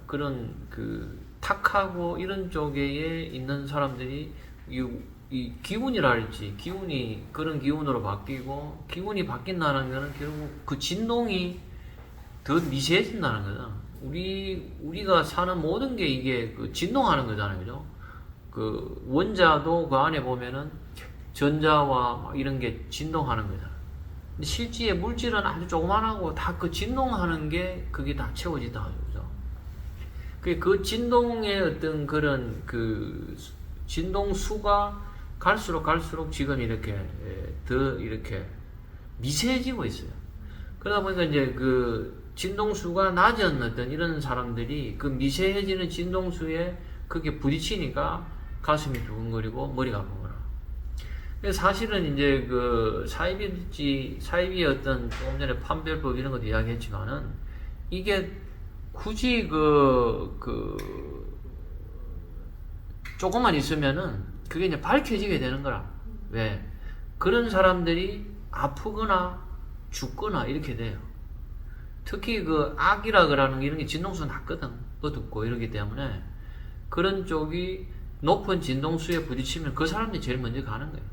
그런 그 탁하고 이런 쪽에 있는 사람들이 이 기운이랄지 기운이 그런 기운으로 바뀌고 기운이 바뀐다는 거는 결국 그 진동이 더 미세해진다는 거잖아. 우리가 사는 모든 게 이게 그 진동하는 거잖아요, 그죠? 그 원자도 그 안에 보면은 전자와 막 이런 게 진동하는 거잖아. 근데 실제 물질은 아주 조그만하고 다 그 진동하는 게 그게 다 채워진다 하죠, 그죠? 그 진동의 어떤 그런 그 진동 수가 갈수록 지금 이렇게 더 이렇게 미세해지고 있어요. 그러다 보니까 이제 그 진동수가 낮은 어떤 이런 사람들이 그 미세해지는 진동수에 그게 부딪히니까 가슴이 두근거리고 머리가 아프거나. 사실은 이제 그 사이비의 어떤 조금 전에 판별법 이런 것도 이야기했지만은 이게 굳이 조금만 있으면은 그게 이제 밝혀지게 되는 거라. 왜? 그런 사람들이 아프거나 죽거나 이렇게 돼요. 특히 그 악이라 그러는 이런 게 진동수가 낮거든. 어둡고 이러기 때문에 그런 쪽이 높은 진동수에 부딪히면 그 사람들이 제일 먼저 가는 거예요.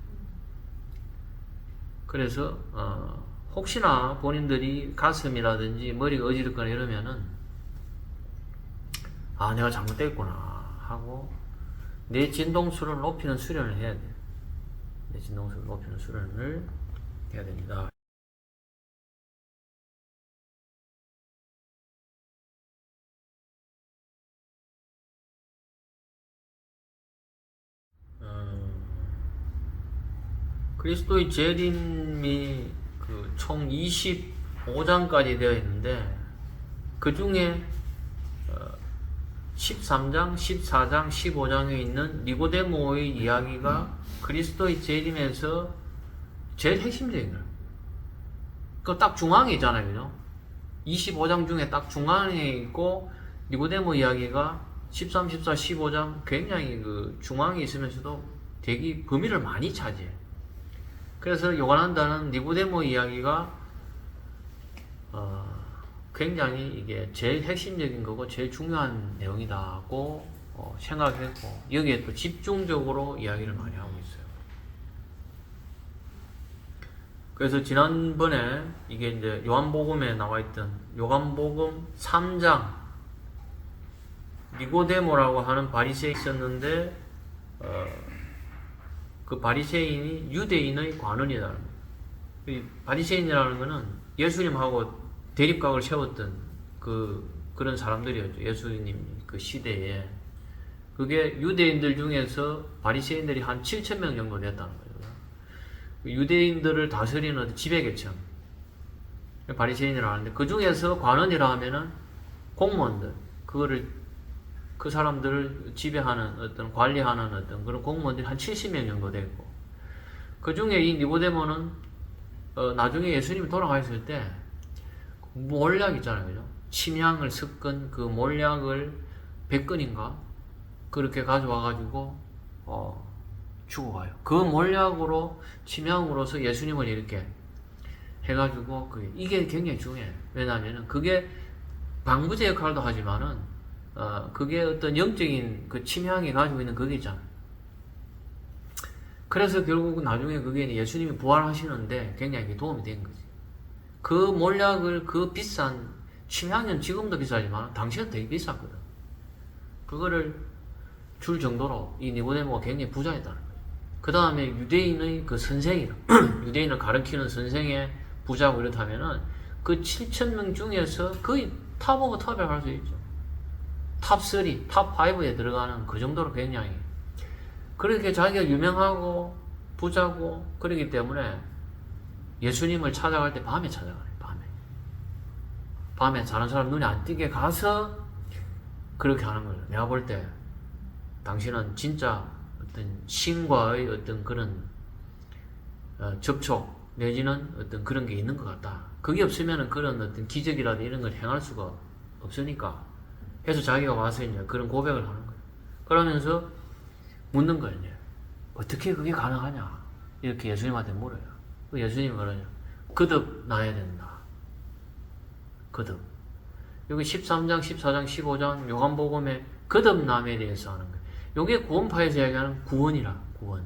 그래서 혹시나 본인들이 가슴이라든지 머리가 어지럽거나 이러면은 아 내가 잘못됐구나 하고 내 진동수를 높이는 수련을 해야 돼요. 내 진동수를 높이는 수련을 해야 됩니다. 그리스도의 재림이 그 총 25장까지 되어 있는데 그 중에 13장, 14장, 15장에 있는 니고데모의 이야기가 그리스도의 재림에서 제일 핵심적인 거예요. 그 딱 중앙에 있잖아요, 그죠? 25장 중에 딱 중앙에 있고 니고데모 이야기가 13, 14, 15장 굉장히 그 중앙에 있으면서도 되게 범위를 많이 차지해. 그래서 요한한다는 니고데모 이야기가 굉장히 이게 제일 핵심적인 거고 제일 중요한 내용이다고 생각했고 여기에 또 집중적으로 이야기를 많이 하고 있어요. 그래서 지난번에 이게 이제 요한복음에 나와 있던 요한복음 3장 니고데모라고 하는 바리새인이 있었는데 그 바리새인이 유대인의 관원이라는 거예요. 바리새인이라는 거는 예수님하고 대립각을 세웠던 그런 사람들이었죠. 예수님 그 시대에. 그게 유대인들 중에서 바리새인들이 한 7,000명 정도 됐다는 거예요. 유대인들을 다스리는 지배계층. 바리새인이라고 하는데 그 중에서 관원이라 하면은 공무원들. 그 사람들을 지배하는 어떤 관리하는 어떤 그런 공무원들이 한 70명 정도 됐고 그 중에 이 니고데모는 나중에 예수님이 돌아가셨을 때 몰약 있잖아요, 그죠? 침향을 섞은 그 몰약을 100건인가 그렇게 가져와가지고 죽어가요. 그 몰약으로 침향으로서 예수님을 이렇게 해가지고 이게 굉장히 중요해요. 왜냐하면은 그게 방부제 역할도 하지만은 그게 어떤 영적인 그 침향이 가지고 있는 그게 있잖아요. 그래서 결국 나중에 그게 예수님이 부활하시는데 굉장히 도움이 된 거지. 그 몰약을 그 비싼 침향은 지금도 비싸지만 당시는 되게 비쌌거든. 그거를 줄 정도로 이 니고데모가 굉장히 부자였다는 거예요. 그 다음에 유대인의 그 선생이 유대인을 가르치는 선생의 부자고 이렇다면은 그 7,000명 중에서 거의 탑 오브 탑에 갈 수 있죠. 탑 3, 탑 5에 들어가는 그 정도로 굉장히 그렇게 자기가 유명하고 부자고 그러기 때문에 예수님을 찾아갈 때 밤에 찾아가요. 밤에 다른 사람 눈에 안 띄게 가서 그렇게 하는 거예요. 내가 볼 때 당신은 진짜 어떤 신과의 어떤 그런 접촉 내지는 어떤 그런 게 있는 것 같다. 그게 없으면 그런 어떤 기적이라도 이런 걸 행할 수가 없으니까 해서 자기가 와서 이제 그런 고백을 하는 거예요. 그러면서 묻는 거예요. 이제. 어떻게 그게 가능하냐? 이렇게 예수님한테 물어요. 예수님이 그러냐? 거듭 나야 된다. 거듭. 여기 13장, 14장, 15장 요한복음의 거듭남에 대해서 하는 거예요. 요게 구원파에서 이야기하는 구원이라, 구원.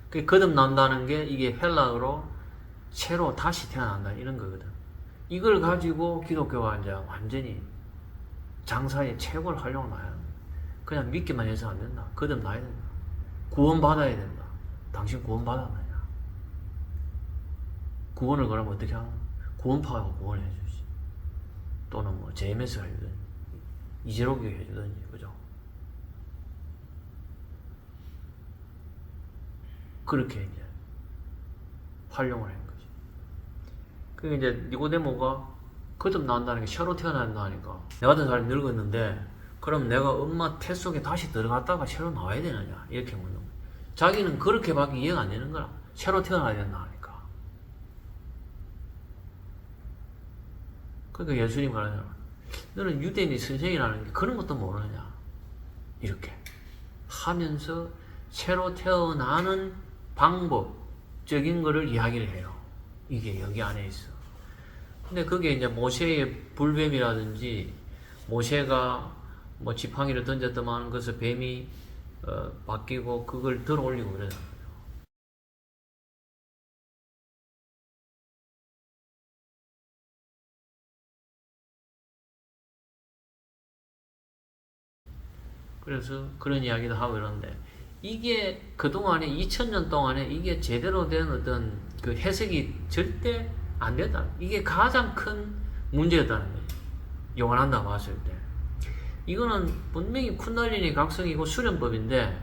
그 거듭난다는 게 이게 헬라어로 새로 다시 태어난다 이런 거거든. 이걸 가지고 기독교가 이제 완전히 장사의 최고를 활용을 많이 하는 거야. 그냥 믿기만 해서 안 된다. 거듭나야 된다. 구원받아야 된다. 당신 구원받았느냐? 구원을 그러면 어떻게 하나? 구원파가 구원을 해주지. 또는 뭐 JMS가 해주든지 이재록이 해주든지, 그죠? 그렇게 이제 활용을 한 거지. 그게 이제 니고데모가 거듭난다는 게 새로 태어난다니까. 내 같은 사람이 늙었는데 그럼 내가 엄마 태 속에 다시 들어갔다가 새로 나와야 되느냐 이렇게 묻는 거야. 자기는 그렇게밖에 이해가 안 되는 거야. 새로 태어나야 된다 하니까. 그러니까 예수님 말하잖아. 너는 유대인의 선생이라는 게 그런 것도 모르느냐 이렇게 하면서 새로 태어나는 방법적인 거를 이야기를 해요. 이게 여기 안에 있어. 근데 그게 이제 모세의 불뱀이라든지 모세가 뭐 지팡이를 던졌더만 그래서 뱀이 바뀌고 그걸 들어 올리고 그러잖아요. 그래서 그런 이야기도 하고 이러는데 이게 그동안에 2000년 동안에 이게 제대로 된 어떤 그 해석이 절대 안 됐다. 이게 가장 큰 문제였다는 거예요. 요한한다 봤을 때. 이거는 분명히 쿤달리니 각성이고 수련법인데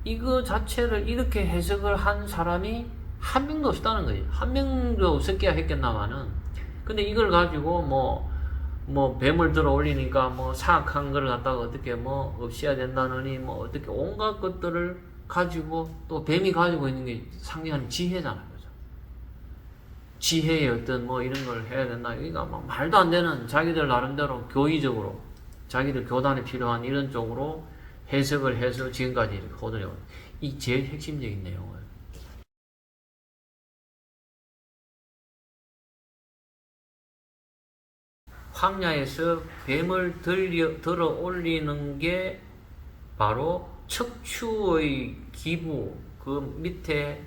이거 자체를 이렇게 해석을 한 사람이 한 명도 없다는 거예요. 한 명도 없었게야 했겠나마는. 근데 이걸 가지고 뭐 뱀을 들어 올리니까 뭐 사악한 걸 갖다가 어떻게 뭐 없애야 된다느니 뭐 어떻게 온갖 것들을 가지고 또 뱀이 가지고 있는 게 상당한 지혜잖아요. 그죠? 지혜의 어떤 뭐 이런 걸 해야 된다. 그러니까 막 말도 안 되는 자기들 나름대로 교의적으로 자기들 교단에 필요한 이런 쪽으로 해석을 해서 지금까지 이렇게 호도해요. 이 제일 핵심적인 내용을. 황야에서 뱀을 들어 올리는 게 바로 척추의 기부, 그 밑에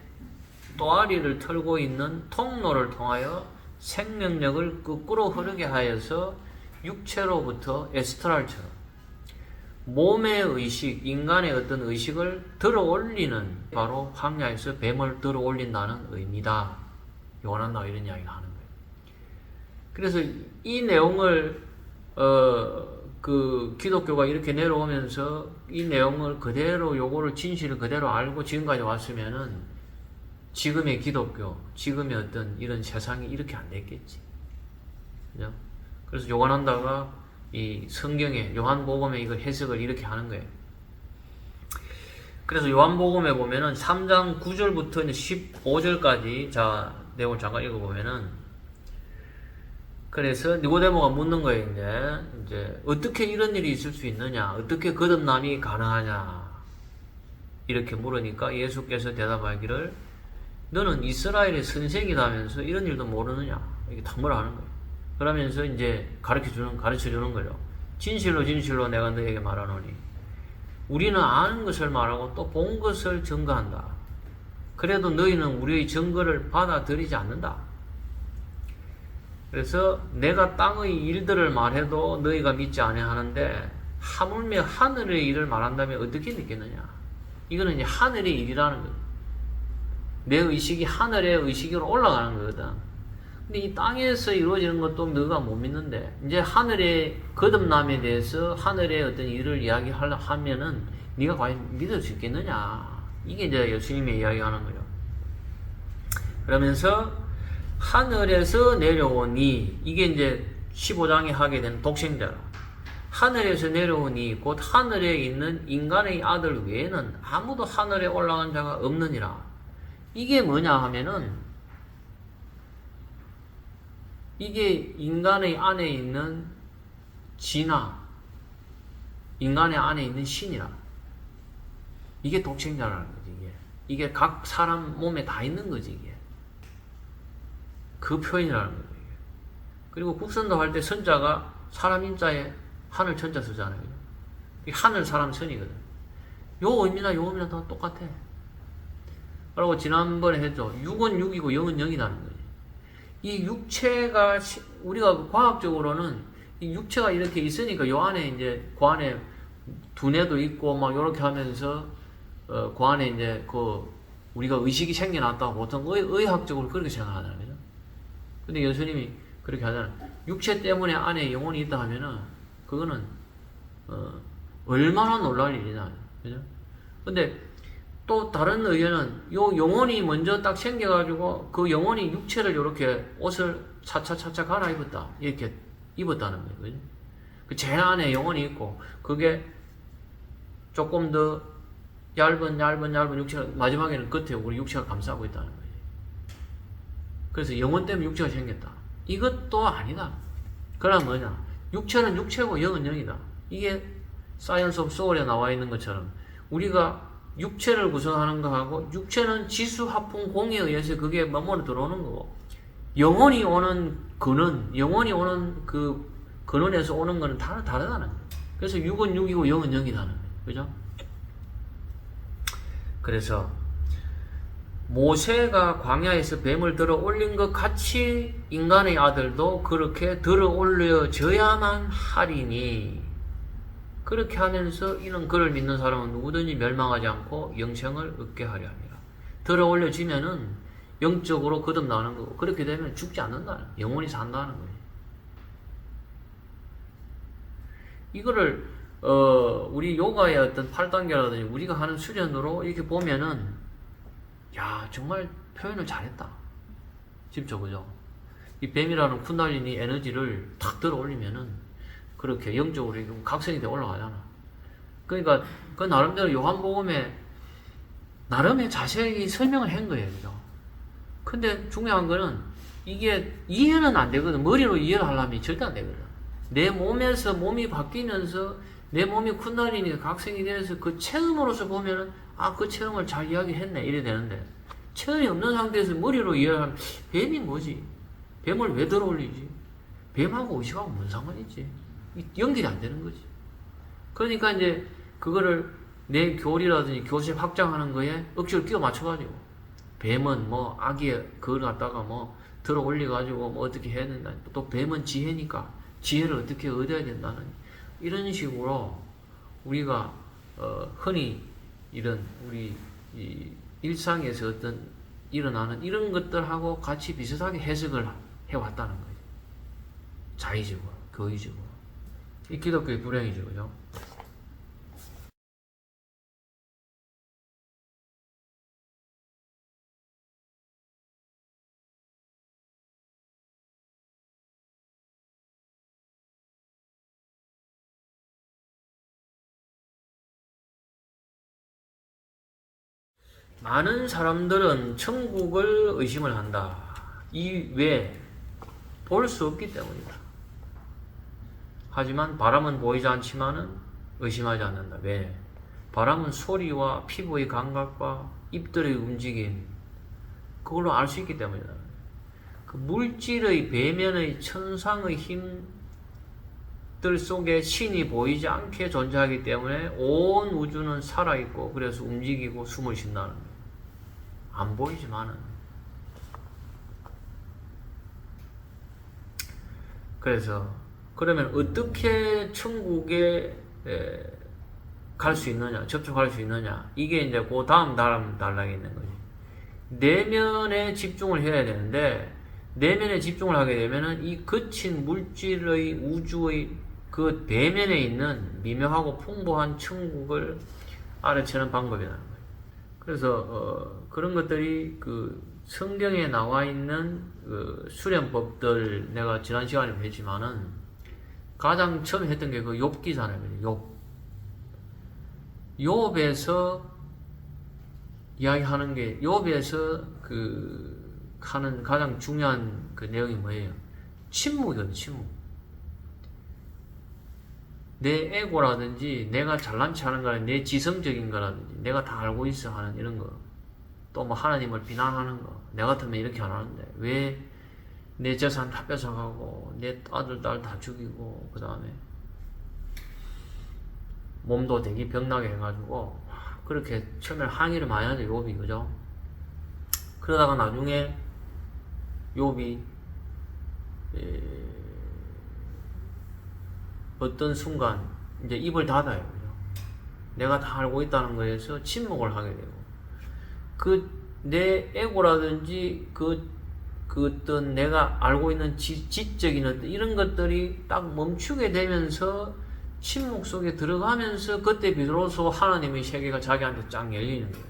또아리를 털고 있는 통로를 통하여 생명력을 거꾸로 흐르게 하여서 육체로부터 에스트랄처럼 몸의 의식, 인간의 어떤 의식을 들어 올리는 바로 황야에서 뱀을 들어 올린다는 의미다. 요한한다 이런 이야기를 하는 거예요. 그래서 이 내용을 그 기독교가 이렇게 내려오면서 이 내용을 그대로 요거를 진실을 그대로 알고 지금까지 왔으면은 지금의 기독교, 지금의 어떤 이런 세상이 이렇게 안 됐겠지. 그죠? 그래서 요한한다가 이 성경에 요한복음에 이걸 해석을 이렇게 하는 거예요. 그래서 요한복음에 보면은 3장 9절부터 15절까지 자 내용을 잠깐 읽어보면은 그래서 니고데모가 묻는 거예요. 이제 어떻게 이런 일이 있을 수 있느냐, 어떻게 거듭남이 가능하냐 이렇게 물으니까 예수께서 대답하기를 너는 이스라엘의 선생이라면서 이런 일도 모르느냐 이렇게 탐구를 하는 거예요. 그러면서 이제 가르쳐 주는 거죠. 진실로 진실로 내가 너에게 말하노니 우리는 아는 것을 말하고 또 본 것을 증거한다. 그래도 너희는 우리의 증거를 받아들이지 않는다. 그래서 내가 땅의 일들을 말해도 너희가 믿지 아니하는데 하물며 하늘의 일을 말한다면 어떻게 믿겠느냐. 이거는 이제 하늘의 일이라는 거예요. 내 의식이 하늘의 의식으로 올라가는 거거든. 근데 이 땅에서 이루어지는 것도 너가 못 믿는데 이제 하늘의 거듭남에 대해서 하늘의 어떤 일을 이야기하면은 네가 과연 믿을 수 있겠느냐. 이게 이제 예수님의 이야기하는 거죠. 그러면서 하늘에서 내려오니 이게 이제 15장에 하게 되는 독생자로 하늘에서 내려오니 곧 하늘에 있는 인간의 아들 외에는 아무도 하늘에 올라간 자가 없느니라. 이게 뭐냐 하면은 이게 인간의 안에 있는 진화, 인간의 안에 있는 신이라. 이게 독생자라는 거지, 이게 각 사람 몸에 다 있는 거지, 이게. 그 표현이라는 거죠, 이게. 그리고 국선도 할 때 선자가 사람 인자에 하늘 천자 쓰잖아요. 이 하늘 사람 선이거든. 요 의미나 요 의미나 다 똑같아. 그리고 지난번에 했죠. 6은 6이고 0은 0이라는 거지. 이 육체가 우리가 과학적으로는 이 육체가 이렇게 있으니까 요 안에 이제 그 안에 두뇌도 있고 막 요렇게 하면서 그 안에 이제 그 우리가 의식이 생겨났다고 보통 의학적으로 그렇게 생각하잖아요. 그죠? 근데 예수님이 그렇게 하잖아요. 육체 때문에 안에 영혼이 있다 하면은 그거는 얼마나 놀랄 일이냐. 그죠? 근데 또 다른 의견은 요 영혼이 먼저 딱 생겨가지고 그 영혼이 육체를 이렇게 옷을 차차차차 갈아입었다. 이렇게 입었다는 거예요. 그죠? 그 제 안에 영혼이 있고 그게 조금 더 얇은 육체가 마지막에는 끝에 우리 육체가 감싸고 있다는 거예요. 그래서 영혼 때문에 육체가 생겼다. 이것도 아니다. 그러나 뭐냐? 육체는 육체고 영은 영이다. 이게 사이언스 오브 소울에 나와 있는 것처럼 우리가 육체를 구성하는 거하고 육체는 지수합풍 공에 의해서 그게 몸으로 들어오는 거고 영혼이 오는 근원, 영혼이 오는 그 근원에서 오는 거는 다르다는 거예요. 그래서 6은 6이고 0은 0이라는 거예요. 그죠? 그래서 모세가 광야에서 뱀을 들어 올린 것 같이 인간의 아들도 그렇게 들어 올려져야만 하리니 그렇게 하면서 이는 그를 믿는 사람은 누구든지 멸망하지 않고 영생을 얻게 하려 합니다. 들어 올려지면은 영적으로 거듭나는 거고 그렇게 되면 죽지 않는다는 영혼이 산다는 거예요. 이거를 우리 요가의 어떤 8단계라든지 우리가 하는 수련으로 이렇게 보면은 야 정말 표현을 잘했다 싶죠. 그죠? 이 뱀이라는 쿤달리니 에너지를 탁 들어 올리면은 그렇게 영적으로 각성이 돼 올라가잖아. 그러니까 그 나름대로 요한복음에 나름의 자세히 설명을 한 거예요. 그죠? 근데 중요한 거는 이게 이해는 안 되거든. 머리로 이해를 하려면 절대 안 되거든. 내 몸에서 몸이 바뀌면서 내 몸이 쿤달리니가 각성이 돼서 그 체험으로서 보면은 아, 그 체험을 잘 이야기했네 이래 되는데 체험이 없는 상태에서 머리로 이해를 하면 뱀이 뭐지? 뱀을 왜 들어 올리지? 뱀하고 의식하고 뭔 상관이 있지? 연결이 안 되는 거지. 그러니까 이제 그거를 내 교리라든지 교실 확장하는 거에 억지로 끼워 맞춰가지고 뱀은 뭐 아기의 그걸 갖다가 뭐 들어 올려가지고 뭐 어떻게 해야 된다. 또 뱀은 지혜니까 지혜를 어떻게 얻어야 된다는 이런 식으로 우리가 흔히 이런 우리 이 일상에서 어떤 일어나는 이런 것들하고 같이 비슷하게 해석을 해왔다는 거예요. 자의적으로, 교의적으로. 이 기독교의 불행이죠, 그죠? 많은 사람들은 천국을 의심을 한다. 이 왜? 볼 수 없기 때문이다. 하지만 바람은 보이지 않지만은 의심하지 않는다. 왜? 바람은 소리와 피부의 감각과 입들의 움직임 그걸로 알 수 있기 때문이다. 그 물질의 배면의 천상의 힘들 속에 신이 보이지 않게 존재하기 때문에 온 우주는 살아있고 그래서 움직이고 숨을 쉰다는 거예요. 안 보이지만은. 그래서 그러면 어떻게 천국에 갈 수 있느냐, 접촉할 수 있느냐, 이게 이제 그 다음 단락에 있는 거지. 내면에 집중을 해야 되는데 내면에 집중을 하게 되면은 이 거친 물질의 우주의 그 배면에 있는 미묘하고 풍부한 천국을 알아채는 방법이라는 거예요. 그래서 그런 것들이 그 성경에 나와 있는 그 수련법들 내가 지난 시간에 했지만은 가장 처음에 했던 게 그 욥기잖아요. 욥에서 이야기하는 게 욥에서 그 하는 가장 중요한 그 내용이 뭐예요? 침묵이거든. 침묵. 내 에고라든지 내가 잘난 체 하는 거라든지 내 지성적인 거라든지 내가 다 알고 있어 하는 이런 거 또 뭐 하나님을 비난하는 거 내 같으면 이렇게 안 하는데 왜 내 재산 다 뺏어가고 내 아들 딸 다 죽이고 그 다음에 몸도 되게 병나게 해가지고 그렇게 처음에 항의를 많이 하죠 욥이. 그죠? 그러다가 나중에 욥이 어떤 순간 이제 입을 닫아요. 그죠? 내가 다 알고 있다는 거에서 침묵을 하게 되고 그 내 에고라든지 그 어떤 내가 알고 있는 지적인 어떤 이런 것들이 딱 멈추게 되면서 침묵 속에 들어가면서 그때 비로소 하나님의 세계가 자기한테 쫙 열리는 거예요.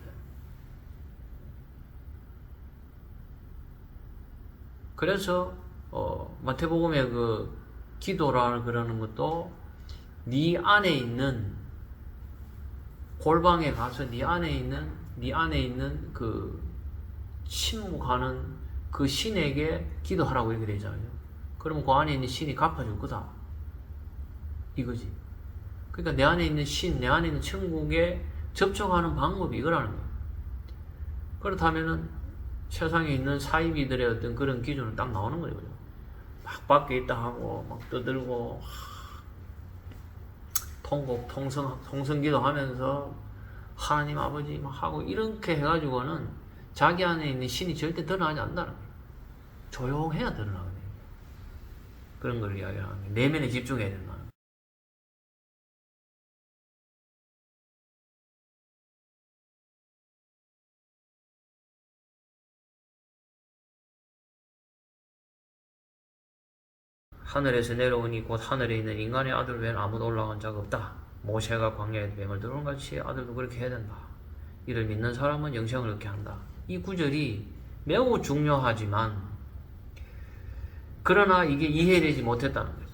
그래서 마태복음의 그 기도라 그러는 것도 네 안에 있는 골방에 가서 네 안에 있는 그 침묵하는 그 신에게 기도하라고 이렇게 되잖아요. 그러면 그 안에 있는 신이 갚아줄 거다. 이거지. 그러니까 내 안에 있는 신, 내 안에 있는 천국에 접촉하는 방법이 이거라는 거예요. 그렇다면은 세상에 있는 사이비들의 어떤 그런 기준은 딱 나오는 거예요. 막 밖에 있다 하고, 막 떠들고, 통성기도 하면서 하나님 아버지 막 하고 이렇게 해가지고는 자기 안에 있는 신이 절대 드러나지 않는다는 거예요. 조용해야 드러나거든요. 그런 걸 이야기하는 거예요. 내면에 집중해야 된다. 하늘에서 내려오니 곧 하늘에 있는 인간의 아들 외에는 아무도 올라간 자가 없다. 모세가 광야에 뱀을 들어온 같이 아들도 그렇게 해야 된다. 이를 믿는 사람은 영생을 얻게 한다. 이 구절이 매우 중요하지만 그러나 이게 이해되지 못했다는 거죠.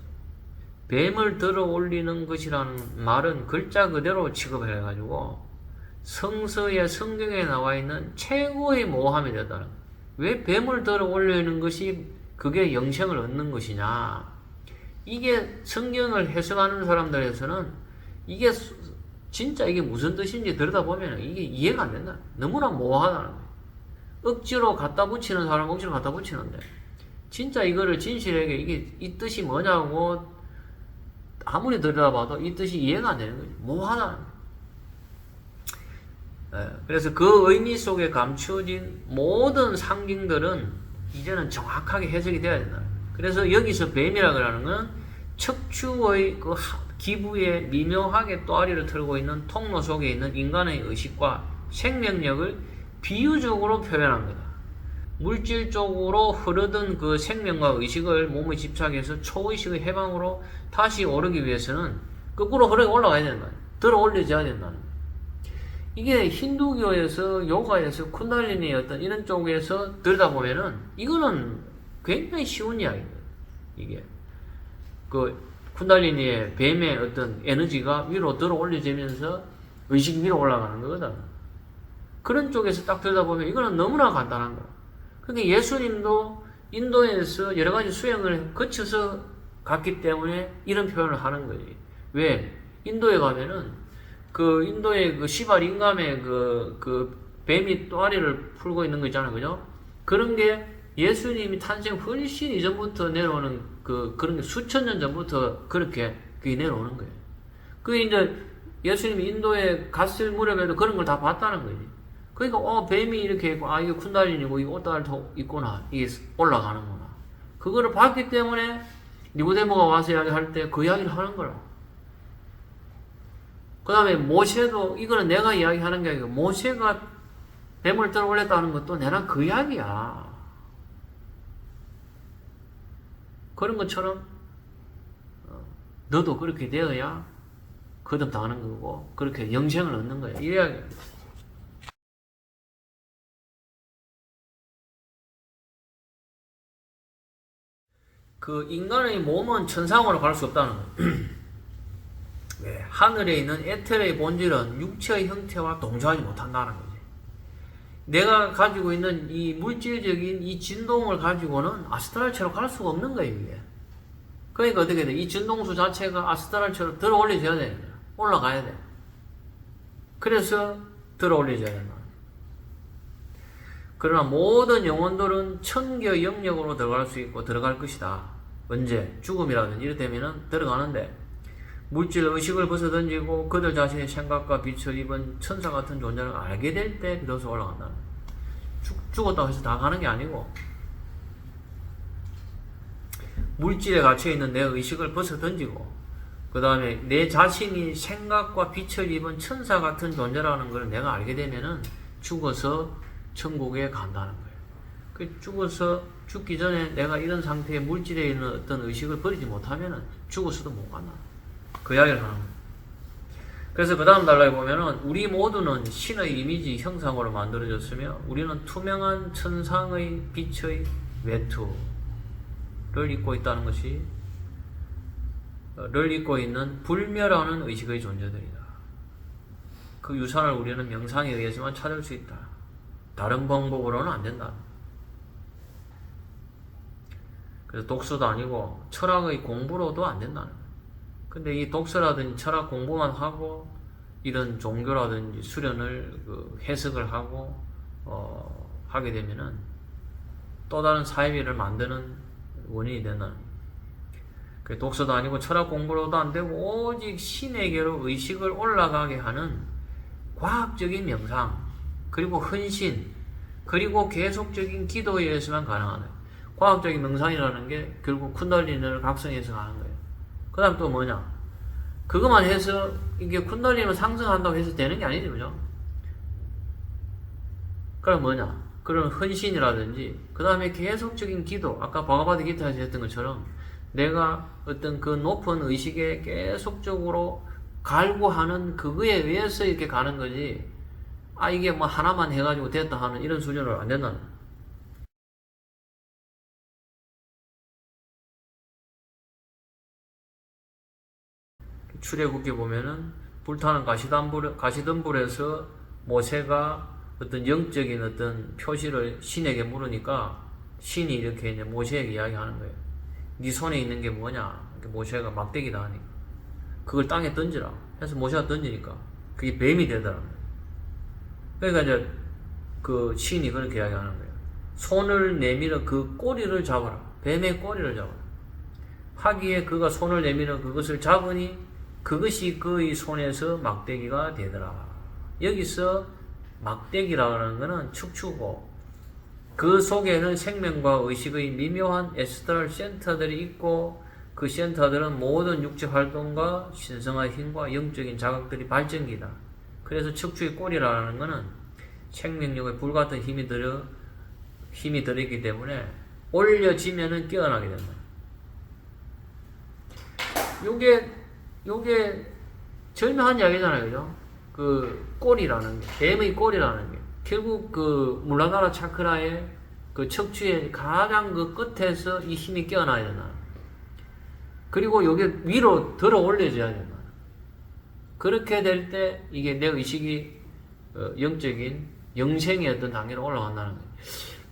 뱀을 들어 올리는 것이라는 말은 글자 그대로 취급을 해가지고 성서의 성경에 나와 있는 최고의 모함이 되었다는 거예요. 왜 뱀을 들어 올리는 것이 그게 영생을 얻는 것이냐. 이게 성경을 해석하는 사람들에서는 이게 진짜 이게 무슨 뜻인지 들여다보면 이게 이해가 안 된다. 너무나 모호하다는 거예요. 억지로 갖다 붙이는 사람은 억지로 갖다 붙이는데 진짜 이거를 진실하게 이게 이 뜻이 뭐냐고 아무리 들여다봐도 이 뜻이 이해가 안 되는 거죠. 모호하다는 거예요. 그래서 그 의미 속에 감추어진 모든 상징들은 이제는 정확하게 해석이 돼야 된다. 그래서 여기서 뱀이라고 하는 건 척추의 그 기부에 미묘하게 또아리를 틀고 있는 통로 속에 있는 인간의 의식과 생명력을 비유적으로 표현한 거다. 물질적으로 흐르던 그 생명과 의식을 몸에 집착해서 초의식의 해방으로 다시 오르기 위해서는 거꾸로 흐르게 올라가야 되는 거야. 들어 올려져야 된다는 거야. 이게 힌두교에서, 요가에서, 쿤달리니 어떤 이런 쪽에서 들여다보면은 이거는 굉장히 쉬운 이야기예요. 이게. 그 쿤달리니의 뱀의 어떤 에너지가 위로 들어 올려지면서 의식이 위로 올라가는 거거든. 그런 쪽에서 딱 들여다보면 이거는 너무나 간단한 거야. 그러니까 예수님도 인도에서 여러 가지 수행을 거쳐서 갔기 때문에 이런 표현을 하는 거지. 왜? 인도에 가면은 그 인도의 그 시발 인감의 그 뱀이 또아리를 풀고 있는 거 있잖아요. 그죠? 그런 게 예수님이 탄생 훨씬 이전부터 내려오는 그런 게 수천 년 전부터 그렇게 그게 내려오는 거예요. 그 이제 예수님이 인도에 갔을 무렵에도 그런 걸 다 봤다는 거지. 그러니까 뱀이 이렇게 있고 이게 쿤달린이고 이게 옷달도 있구나. 이게 올라가는구나. 그거를 봤기 때문에 니고데모가 와서 이야기할 때 그 이야기를 하는 거라. 그 다음에 모세도 이거는 내가 이야기하는 게 아니고 모세가 뱀을 들어 올렸다는 것도 내가 그 이야기야. 그런 것처럼 너도 그렇게 되어야 거듭당하는 거고 그렇게 영생을 얻는 거야. 이 이야기야. 그 인간의 몸은 천상으로 갈 수 없다는 거예요. 왜? 하늘에 있는 에테르의 본질은 육체의 형태와 동조하지 못한다는 거지. 내가 가지고 있는 이 물질적인 이 진동을 가지고는 아스트랄체로 갈 수가 없는 거예요, 이게. 그러니까 어떻게 돼? 이 진동수 자체가 아스트랄체로 들어 올려져야 되는 거야. 올라가야 돼. 그래서 들어 올려져야 된다. 그러나 모든 영혼들은 천겨 영역으로 들어갈 수 있고 들어갈 것이다. 언제? 죽음이라든지 이렇다면은 들어가는데 물질 의식을 벗어던지고 그들 자신의 생각과 빛을 입은 천사 같은 존재를 알게 될 때 비로소 올라간다. 죽었다고 해서 다 가는 게 아니고 물질에 갇혀있는 내 의식을 벗어던지고 그 다음에 내 자신이 생각과 빛을 입은 천사 같은 존재라는 걸 내가 알게 되면은 죽어서 천국에 간다는 거예요. 그 죽어서 죽기 전에 내가 이런 상태의 물질에 있는 어떤 의식을 버리지 못하면은 죽어서도 못 간다. 그 이야기를 하는 거예요. 그래서 그 다음 단락에 보면은 우리 모두는 신의 이미지 형상으로 만들어졌으며 우리는 투명한 천상의 빛의 외투를 입고 있다는 것이 를 입고 있는 불멸하는 의식의 존재들이다. 그 유산을 우리는 명상에 의해서만 찾을 수 있다. 다른 방법으로는 안 된다. 그래서 독서도 아니고 철학의 공부로도 안 된다는 거예요. 근데 이 독서라든지 철학 공부만 하고 이런 종교라든지 수련을 해석을 하고 하게 되면은 또 다른 사회비를 만드는 원인이 된다는 거예요. 독서도 아니고 철학 공부로도 안 되고 오직 신에게로 의식을 올라가게 하는 과학적인 명상 그리고 헌신 그리고 계속적인 기도에 의해서만 가능하다. 과학적인 명상이라는 게 결국 쿤달리니를 각성해서 가는 거예요. 그 다음 또 뭐냐? 그것만 해서 이게 쿤달리니를 상승한다고 해서 되는 게 아니죠, 그죠? 그럼 뭐냐? 그런 헌신이라든지 그 다음에 계속적인 기도 아까 바가바드 기타에서 했던 것처럼 내가 어떤 그 높은 의식에 계속적으로 갈구하는 그거에 의해서 이렇게 가는 거지 이게 뭐 하나만 해가지고 됐다 하는 이런 수준으로 안 된다는 거예요. 출애굽기 보면은 불타는 가시덤불에서 모세가 어떤 영적인 어떤 표시를 신에게 물으니까 신이 이렇게 이제 모세에게 이야기하는 거예요. 네 손에 있는 게 뭐냐? 모세가 막대기다 하니까 그걸 땅에 던지라 해서 모세가 던지니까 그게 뱀이 되더라고요. 그러니까 이제 그 신이 그렇게 이야기하는 거예요. 손을 내밀어 그 꼬리를 잡아라. 뱀의 꼬리를 잡아라. 하기에 그가 손을 내밀어 그것을 잡으니 그것이 그의 손에서 막대기가 되더라. 여기서 막대기라는 것은 축추고 그 속에는 생명과 의식의 미묘한 에스트럴 센터들이 있고 그 센터들은 모든 육체 활동과 신성의 힘과 영적인 자극들이 발전기다. 그래서 척추의 꼬리라는 것은 생명력의 불같은 힘이 들어있기 때문에 올려지면은 깨어나게 된다. 요게 절묘한 이야기잖아요, 그죠? 그 꼬리라는 게, 뱀의 꼬리라는 게 결국 그 물라나라 차크라의 그 척추의 가장 그 끝에서 이 힘이 깨어나야 된다. 그리고 요게 위로 들어 올려져야 된다. 그렇게 될 때 이게 내 의식이 영적인 영생의 어떤 단계로 올라간다는 거예요.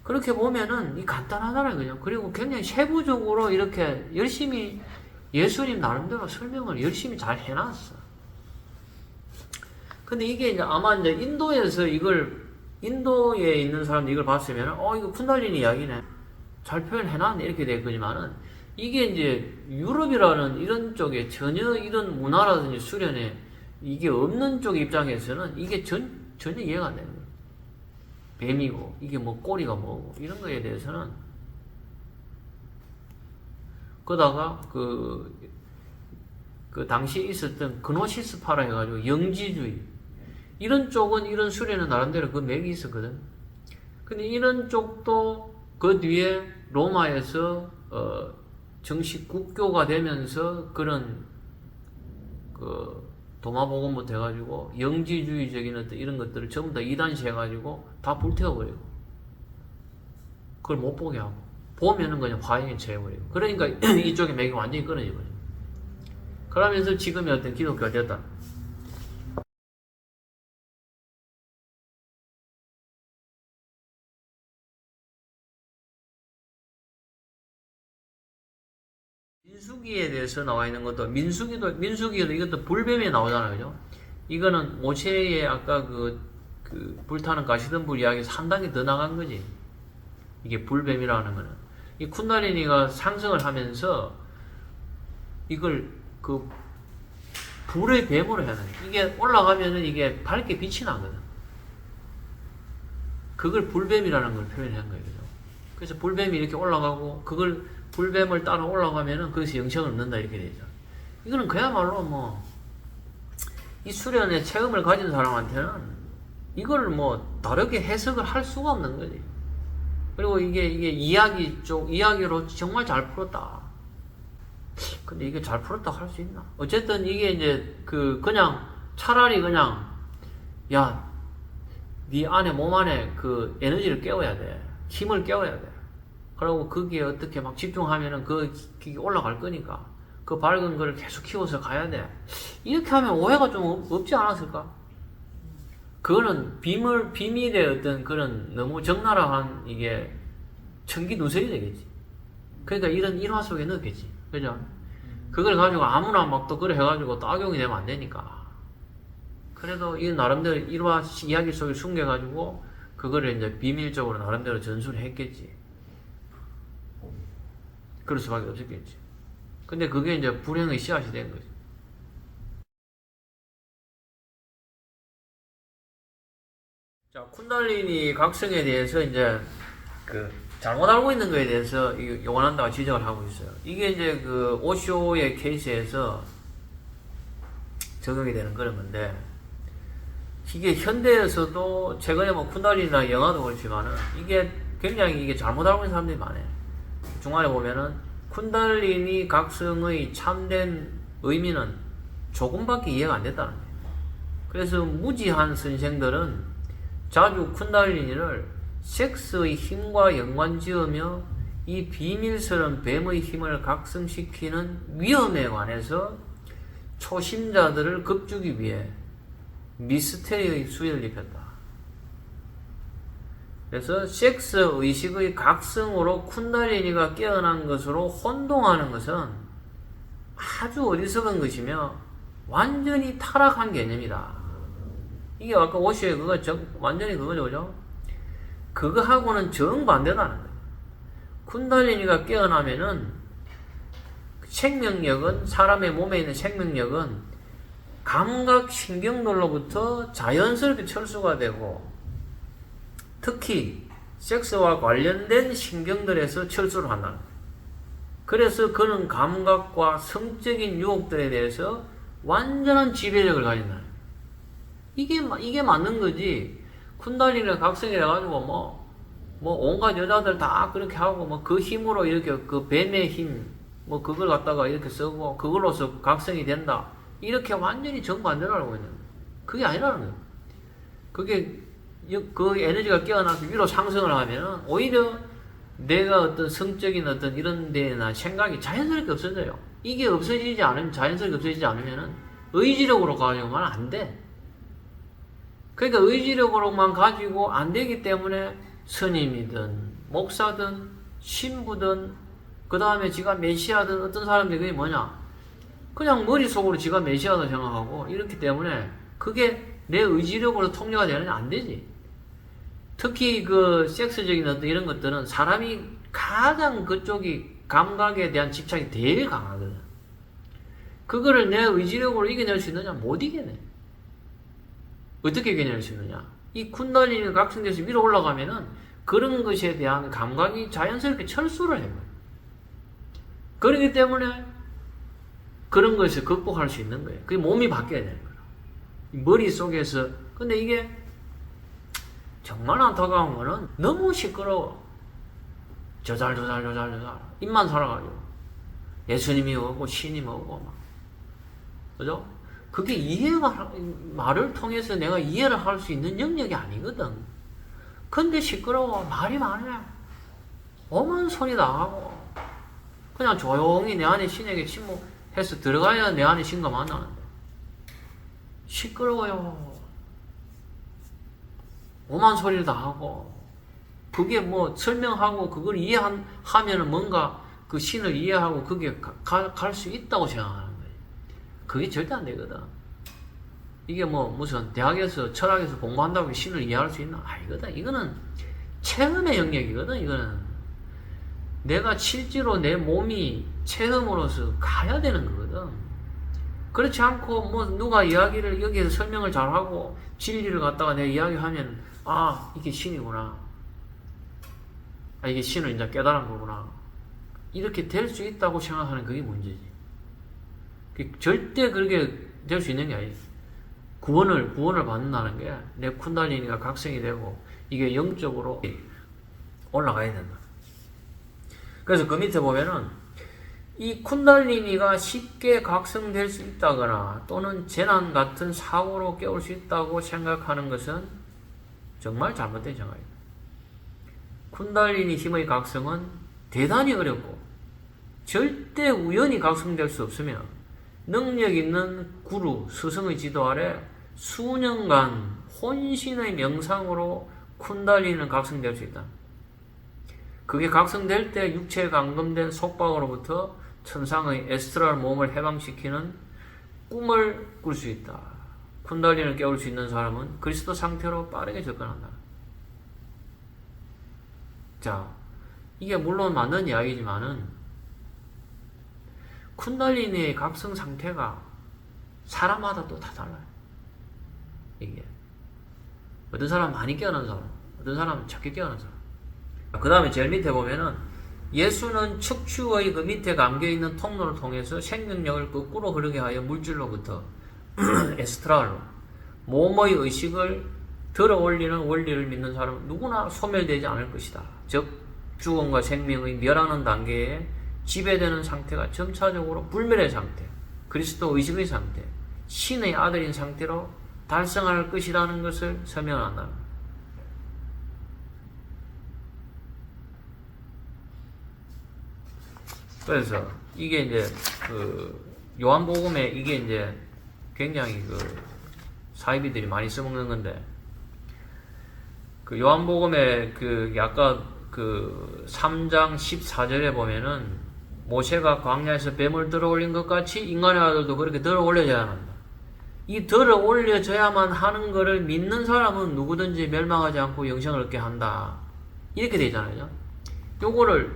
그렇게 보면은 이 간단하잖아요, 그냥. 그리고 굉장히 세부적으로 이렇게 열심히 예수님 나름대로 설명을 열심히 잘 해놨어. 근데 이게 이제 아마 이제 인도에 있는 사람들이 이걸 봤으면, 이거 쿤달리니 이야기네. 잘 표현해놨네. 이렇게 될 거지만은, 이게 이제 유럽이라는 이런 쪽에 전혀 이런 문화라든지 수련에 이게 없는 쪽 입장에서는 이게 전혀 이해가 안 되는 거예요. 뱀이고, 이게 뭐 꼬리가 뭐고, 이런 거에 대해서는, 그러다가 그 당시에 있었던 그노시스파라 해가지고 영지주의, 이런 쪽은 이런 수련은 나름대로 그 맥이 있었거든. 근데 이런 쪽도 그 뒤에 로마에서 정식 국교가 되면서 그런 그 도마복음부터 해가지고 영지주의적인 어떤 이런 것들을 전부 다 이단시 해가지고 다 불태워버리고 그걸 못 보게 하고 보면은 그냥 화형에 채워버리고 그러니까 이쪽에 맥이 완전히 끊어져 버려. 그러면서 지금의 어떤 기독교가 됐다. 민수기에 대해서 나와 있는 것도 민수기도 이것도 불뱀에 나오잖아요, 그죠? 이거는 모세의 아까 그 그 불타는 가시덤불 이야기에서 한 단계 더 나간 거지. 이게 불뱀이라는 거는. 이 쿤달리니가 상승을 하면서 이걸 그 불의 뱀으로 해야 돼. 이게 올라가면은 이게 밝게 빛이 나거든. 그걸 불뱀이라는 걸 표현한 거예요. 그래서 불뱀이 이렇게 올라가고 그걸 불뱀을 따라 올라가면은 거기서 영생을 얻는다 이렇게 되죠. 이거는 그야말로 뭐 이 수련의 체험을 가진 사람한테는 이걸 뭐 다르게 해석을 할 수가 없는 거지. 그리고 이게 이야기로 정말 잘 풀었다. 근데 이게 잘 풀었다 할 수 있나? 어쨌든 이게 이제 그냥 차라리 그냥 야, 네 안에 몸 안에 그 에너지를 깨워야 돼. 힘을 깨워야 돼. 그리고 거기에 어떻게 막 집중하면은 그게 올라갈 거니까 그 밝은 거를 계속 키워서 가야 돼. 이렇게 하면 오해가 좀 없지 않았을까? 그거는 비밀의 어떤 그런 너무 적나라한 이게 청기 누설이 되겠지. 그러니까 이런 일화 속에 넣겠지. 그죠? 그걸 가지고 아무나 막 또 그래 해가지고 또 악용이 되면 안 되니까. 그래도 이 나름대로 일화 이야기 속에 숨겨가지고 그거를 이제 비밀적으로 나름대로 전수를 했겠지. 그럴 수밖에 없었겠지. 근데 그게 이제 불행의 씨앗이 된 거지. 자, 쿤달리니 각성에 대해서 이제 잘못 알고 있는 거에 대해서 요원한다가 지적을 하고 있어요. 이게 이제 그 오쇼의 케이스에서 적용이 되는 그런 건데, 이게 현대에서도 최근에 뭐 쿤달리니나 영화도 그렇지만은 이게 굉장히 이게 잘못 알고 있는 사람들이 많아요. 중간에 보면은 쿤달리니 각성의 참된 의미는 조금밖에 이해가 안 됐다는 거예요. 그래서 무지한 선생들은 자주 쿤달리니를 섹스의 힘과 연관지으며 이 비밀스러운 뱀의 힘을 각성시키는 위험에 관해서 초심자들을 겁주기 위해 미스테리의 수위를 입혔다. 그래서 섹스 의식의 각성으로 쿤달리니가 깨어난 것으로 혼동하는 것은 아주 어리석은 것이며 완전히 타락한 개념이다. 이게 아까 오쇼의 완전히 그거죠, 그죠? 그거하고는 정반대다는 거예요. 쿤달리니가 깨어나면은 생명력은, 사람의 몸에 있는 생명력은 감각 신경들로부터 자연스럽게 철수가 되고 특히 섹스와 관련된 신경들에서 철수를 한다는 거예요. 그래서 그는 감각과 성적인 유혹들에 대해서 완전한 지배력을 가진다는 거예요. 이게 맞는 거지. 쿤달리니가 각성이라 가지고 뭐 온갖 여자들 다 그렇게 하고 뭐 그 힘으로 이렇게 그 뱀의 힘 뭐 그걸 갖다가 이렇게 쓰고 그걸로서 각성이 된다. 이렇게 완전히 정반대라고 있는 거예요. 그게 아니라는 거예요. 그게 그 에너지가 깨어나서 위로 상승을 하면 오히려 내가 어떤 성적인 어떤 이런 데나 생각이 자연스럽게 없어져요. 이게 없어지지 않으면, 자연스럽게 없어지지 않으면은 의지력으로 가지고만 안 돼. 그러니까 의지력으로만 가지고 안 되기 때문에 스님이든 목사든 신부든 그 다음에 지가 메시아든 어떤 사람들이 그게 뭐냐, 그냥 머릿속으로 지가 메시아다 생각하고 이렇기 때문에 그게 내 의지력으로 통제가 되느냐, 안 되지. 특히 그 섹스적인 어떤 이런 것들은 사람이 가장 그쪽이 감각에 대한 집착이 제일 강하거든. 그거를 내 의지력으로 이겨낼 수 있느냐? 못 이겨내. 어떻게 이겨낼 수 있느냐? 이 쿤달리니가 각성돼서 위로 올라가면은 그런 것에 대한 감각이 자연스럽게 철수를 해요. 그렇기 때문에 그런 것을 극복할 수 있는 거예요. 그게 몸이 바뀌어야 되는 거예요. 머릿속에서. 근데 이게 정말 안타까운 거는 너무 시끄러워. 저잘 입만 살아가지고 예수님이 오고 신이 오고 막, 그죠? 그게 말을 통해서 내가 이해를 할 수 있는 영역이 아니거든. 근데 시끄러워. 말이 많아. 오만 소리 나가고 그냥 조용히 내 안에 신에게 침묵해서 들어가야 내 안에 신과 만나는데 시끄러워요. 오만 소리를 다 하고, 그게 뭐 설명하고 그걸 이해하면은 뭔가 그 신을 이해하고 그게 갈 수 있다고 생각하는 거예요. 그게 절대 안 되거든. 이게 뭐 무슨 대학에서 철학에서 공부한다고 신을 이해할 수 있나? 아니거든. 이거는 체험의 영역이거든. 이거는 내가 실제로 내 몸이 체험으로서 가야 되는 거거든. 그렇지 않고 뭐 누가 이야기를 여기에서 설명을 잘하고 진리를 갖다가 내 이야기하면 아 이게 신이구나. 아 이게 신을 이제 깨달은 거구나. 이렇게 될 수 있다고 생각하는 그게 문제지. 절대 그렇게 될 수 있는 게 아니에요. 구원을 받는다는 게 내 쿤달리니가 각성이 되고 이게 영적으로 올라가야 된다. 그래서 그 밑에 보면은 이 쿤달리니가 쉽게 각성될 수 있다거나 또는 재난 같은 사고로 깨울 수 있다고 생각하는 것은 정말 잘못된 생각입니다. 쿤달리니 힘의 각성은 대단히 어렵고 절대 우연히 각성될 수 없으며 능력 있는 구루, 스승의 지도 아래 수년간 혼신의 명상으로 쿤달리니는 각성될 수 있다. 그게 각성될 때 육체에 감금된 속박으로부터 천상의 에스트랄 몸을 해방시키는 꿈을 꿀 수 있다. 쿤달리니를 깨울 수 있는 사람은 그리스도 상태로 빠르게 접근한다. 자, 이게 물론 맞는 이야기지만은 쿤달리니의 각성 상태가 사람마다 또 다 달라요. 이게 어떤 사람은 많이 깨어난 사람, 어떤 사람은 적게 깨어난 사람. 그 다음에 제일 밑에 보면은 예수는 척추의 그 밑에 감겨있는 통로를 통해서 생명력을 거꾸로 흐르게 하여 물질로부터 에스트랄로 몸의 의식을 들어 올리는 원리를 믿는 사람은 누구나 소멸되지 않을 것이다. 즉 죽음과 생명의 멸하는 단계에 지배되는 상태가 점차적으로 불멸의 상태, 그리스도 의식의 상태, 신의 아들인 상태로 달성할 것이라는 것을 설명한다. 그래서 이게 이제 그 요한복음에 이게 이제 굉장히 그 사이비들이 많이 써먹는 건데 그 요한복음에 그 아까 그 3장 14절에 보면은 모세가 광야에서 뱀을 들어 올린 것 같이 인간의 아들도 그렇게 들어 올려져야 한다. 이 들어 올려져야만 하는 것을 믿는 사람은 누구든지 멸망하지 않고 영생을 얻게 한다. 이렇게 되잖아요. 요거를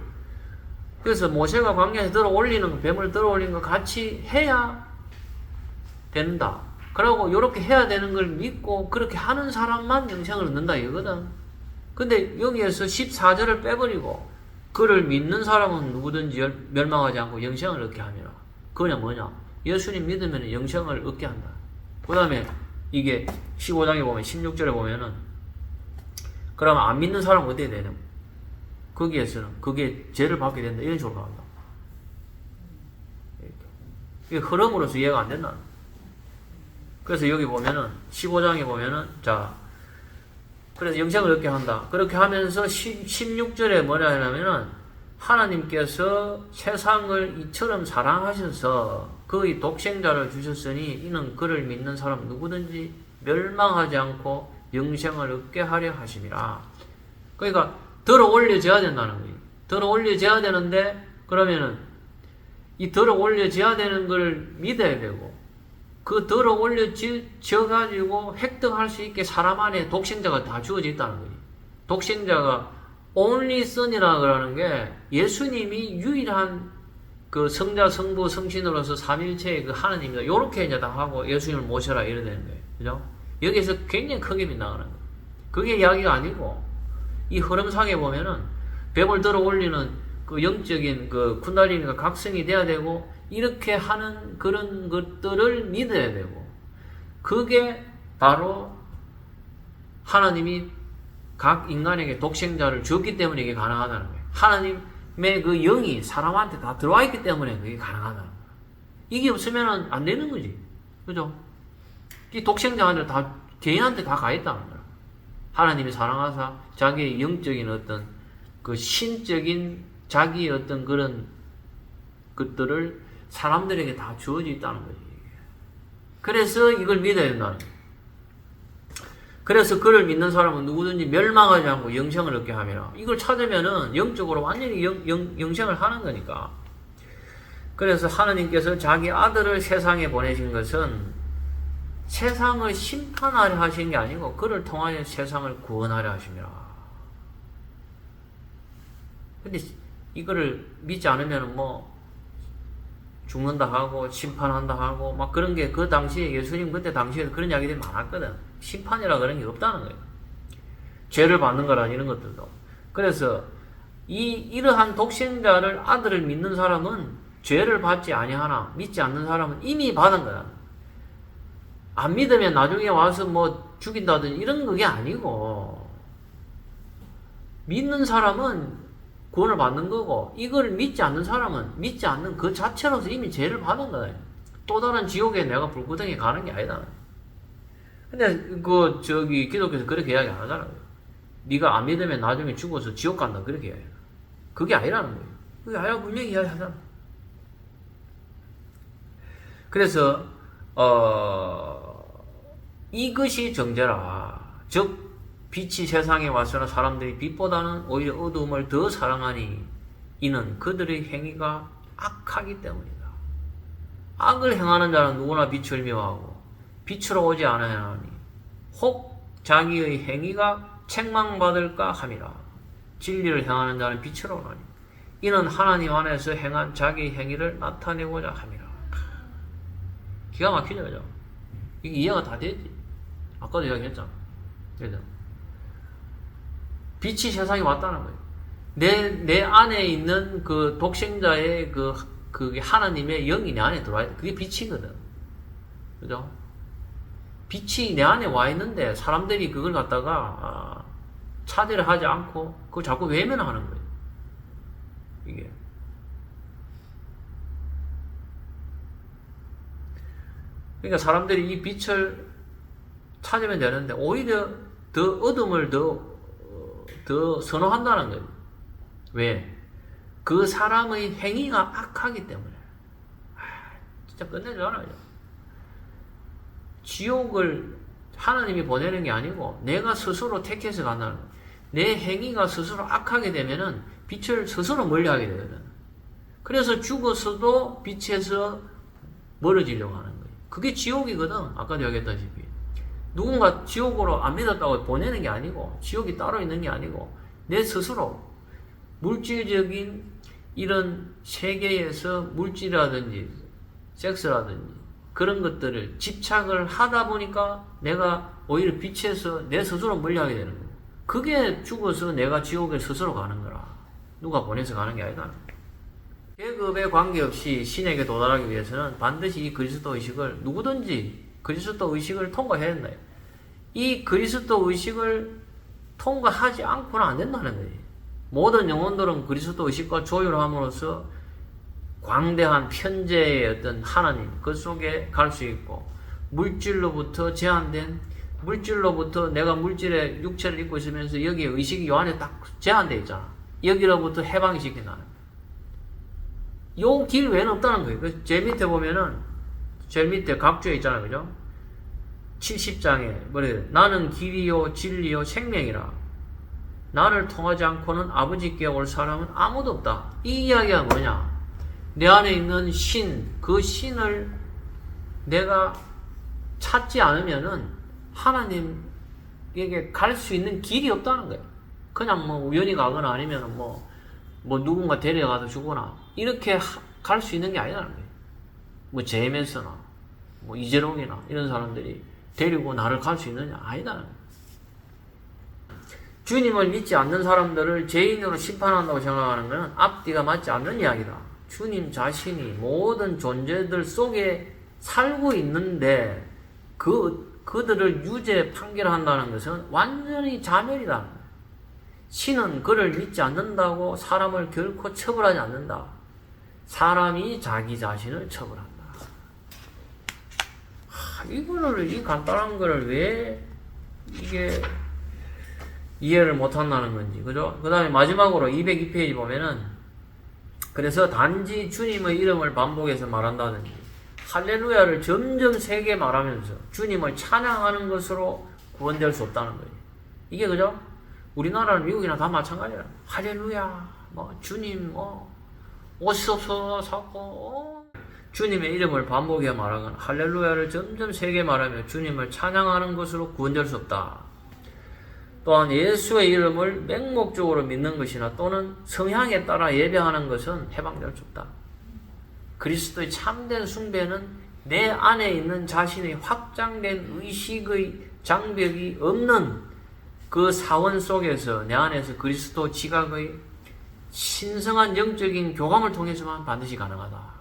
그래서 모세가 광야에서 들어 올리는 뱀을 들어 올린 것 같이 해야 된다. 그러고 요렇게 해야 되는 걸 믿고 그렇게 하는 사람만 영생을 얻는다 이거거든. 근데 여기에서 14절을 빼버리고 그를 믿는 사람은 누구든지 멸망하지 않고 영생을 얻게 하미라. 그거냐 뭐냐? 예수님 믿으면 영생을 얻게 한다. 그 다음에 이게 15장에 보면 16절에 보면은 그러면 안 믿는 사람은 어떻게 되냐? 거기에서는 그게 죄를 받게 된다. 이런 식으로 나온다. 이게 흐름으로서 이해가 안 된다. 그래서 여기 보면은 15장에 보면은 자 그래서 영생을 얻게 한다. 그렇게 하면서 16절에 뭐라 하냐면은 하나님께서 세상을 이처럼 사랑하셔서 그의 독생자를 주셨으니 이는 그를 믿는 사람 누구든지 멸망하지 않고 영생을 얻게 하려 하심이라. 그러니까 들어 올려져야 된다는 거예요. 들어 올려져야 되는데 그러면은 이 들어 올려져야 되는 걸 믿어야 되고 그 들어 올려져 가지고 획득할 수 있게 사람 안에 독생자가 다 주어져 있다는 거예요. 독생자가 only son이라 그러는 게 예수님이 유일한 그 성자, 성부, 성신으로서 삼일체의 그 하나님이다. 요렇게 이제 다 하고 예수님을 모셔라 이래 되는 거예요. 그죠? 여기서 굉장히 크게 빗나가는 거예요. 그게 이야기가 아니고 이 흐름상에 보면은 뱀을 들어 올리는 그 영적인 그 쿤달리니가 각성이 돼야 되고 이렇게 하는 그런 것들을 믿어야 되고 그게 바로 하나님이 각 인간에게 독생자를 주었기 때문에 이게 가능하다는 거예요. 하나님의 그 영이 사람한테 다 들어와 있기 때문에 그게 가능하다는 거예요. 이게 없으면 안 되는 거지. 그죠? 이 독생자한테 다, 개인한테 다 가 있다는 거예요. 하나님이 사랑하사 자기의 영적인 어떤 그 신적인 자기의 어떤 그런 것들을 사람들에게 다 주어져 있다는 거지. 그래서 이걸 믿어야 된다는 거예요. 그래서 그를 믿는 사람은 누구든지 멸망하지 않고 영생을 얻게 하미라. 이걸 찾으면은 영적으로 완전히 영생을 하는 거니까. 그래서 하나님께서 자기 아들을 세상에 보내신 것은 세상을 심판하려 하신 게 아니고 그를 통하여 세상을 구원하려 하심이라. 근데 이거를 믿지 않으면 뭐 죽는다 하고 심판한다 하고 막 그런 게 그 당시에 예수님 그때 당시에 그런 이야기들이 많았거든. 심판이라 그런 게 없다는 거예요. 죄를 받는 거라 이런 것들도. 그래서 이러한 독생자를 아들을 믿는 사람은 죄를 받지 아니하나 믿지 않는 사람은 이미 받은 거야. 안 믿으면 나중에 와서 뭐 죽인다든지 이런 그게 아니고 믿는 사람은 구원을 받는 거고 이걸 믿지 않는 사람은 믿지 않는 그 자체로서 이미 죄를 받은 거야. 또 다른 지옥에 내가 불구덩이에 가는 게 아니다. 근데 기독교에서 그렇게 이야기 안 하잖아요. 네가 안 믿으면 나중에 죽어서 지옥 간다 그렇게 이야기해. 그게 아니라는 거예요. 그게 아니라 분명히 이야기하잖아. 그래서 이것이 정죄라. 즉 빛이 세상에 와서는 사람들이 빛보다는 오히려 어두움을 더 사랑하니 이는 그들의 행위가 악하기 때문이다. 악을 행하는 자는 누구나 빛을 미워하고 빛으로 오지 않아야 하니 혹 자기의 행위가 책망받을까 함이라. 진리를 행하는 자는 빛으로 오나니 이는 하나님 안에서 행한 자기 행위를 나타내고자 함이라. 기가 막히죠, 그죠? 이게 이해가 다 되지. 아까도 이야기했잖아. 그죠? 빛이 세상에 왔다는 거예요. 내 안에 있는 그 독생자의 그게 하나님의 영이 내 안에 들어와야 돼. 그게 빛이거든. 그죠? 빛이 내 안에 와 있는데 사람들이 그걸 갖다가 차지를 하지 않고 그걸 자꾸 외면하는 거예요. 이게. 그러니까 사람들이 이 빛을 찾으면 되는데 오히려 더 어둠을 더 선호한다는 거예요. 왜? 그 사람의 행위가 악하기 때문에. 진짜 끝내주잖아요. 지옥을 하나님이 보내는 게 아니고 내가 스스로 택해서 간다는 거예요. 내 행위가 스스로 악하게 되면은 빛을 스스로 멀리하게 되거든. 그래서 죽어서도 빛에서 멀어지려고 하는 거예요. 그게 지옥이거든. 아까도 얘기했다시피. 누군가 지옥으로 안 믿었다고 보내는 게 아니고 지옥이 따로 있는 게 아니고 내 스스로 물질적인 이런 세계에서 물질이라든지 섹스라든지 그런 것들을 집착을 하다 보니까 내가 오히려 빛에서 내 스스로 멀리하게 되는 거예요. 그게 죽어서 내가 지옥에 스스로 가는 거라. 누가 보내서 가는 게 아니다. 계급에 관계없이 신에게 도달하기 위해서는 반드시 이 그리스도 의식을 누구든지 그리스도 의식을 통과해야 된다. 이 그리스도 의식을 통과하지 않고는 안 된다는 거예요. 모든 영혼들은 그리스도 의식과 조율함으로써 광대한 편재의 어떤 하나님 그 속에 갈 수 있고 물질로부터 제한된 물질로부터 내가 물질의 육체를 입고 있으면서 여기에 의식이 요 안에 딱 제한되어 있잖아. 여기로부터 해방시키는 요 길 외에는 없다는 거예요. 제일 밑에 보면은 제일 밑에 각주에 있잖아요. 그죠? 70장에 뭐래요? 나는 길이요 진리요 생명이라. 나를 통하지 않고는 아버지께 올 사람은 아무도 없다. 이 이야기가 뭐냐? 내 안에 있는 신, 그 신을 내가 찾지 않으면은 하나님에게 갈 수 있는 길이 없다는 거예요. 그냥 뭐 우연히 가거나 아니면 뭐 누군가 데려가서 주거나 이렇게 갈 수 있는 게 아니라는 거예요. 뭐 제임스나 뭐 이재롱이나 이런 사람들이 데리고 나를 갈 수 있느냐? 아니다는 거예요. 주님을 믿지 않는 사람들을 죄인으로 심판한다고 생각하는 것은 앞뒤가 맞지 않는 이야기다. 주님 자신이 모든 존재들 속에 살고 있는데 그들을 유죄 판결한다는 것은 완전히 자멸이다. 신은 그를 믿지 않는다고 사람을 결코 처벌하지 않는다. 사람이 자기 자신을 처벌한다. 이 간단한 거를 왜 이게 이해를 못한다는 건지, 그죠? 그 다음에 마지막으로 202페이지 보면은, 그래서 단지 주님의 이름을 반복해서 말한다든지, 할렐루야를 점점 세게 말하면서 주님을 찬양하는 것으로 구원될 수 없다는 거예요. 이게, 그죠? 우리나라는 미국이나 다 마찬가지야. 할렐루야, 주님, 오시소서, 주님의 이름을 반복해 말하거나 할렐루야를 점점 세게 말하며 주님을 찬양하는 것으로 구원될 수 없다. 또한 예수의 이름을 맹목적으로 믿는 것이나 또는 성향에 따라 예배하는 것은 해방될 수 없다. 그리스도의 참된 숭배는 내 안에 있는 자신의 확장된 의식의 장벽이 없는 그 사원 속에서 내 안에서 그리스도 지각의 신성한 영적인 교감을 통해서만 반드시 가능하다.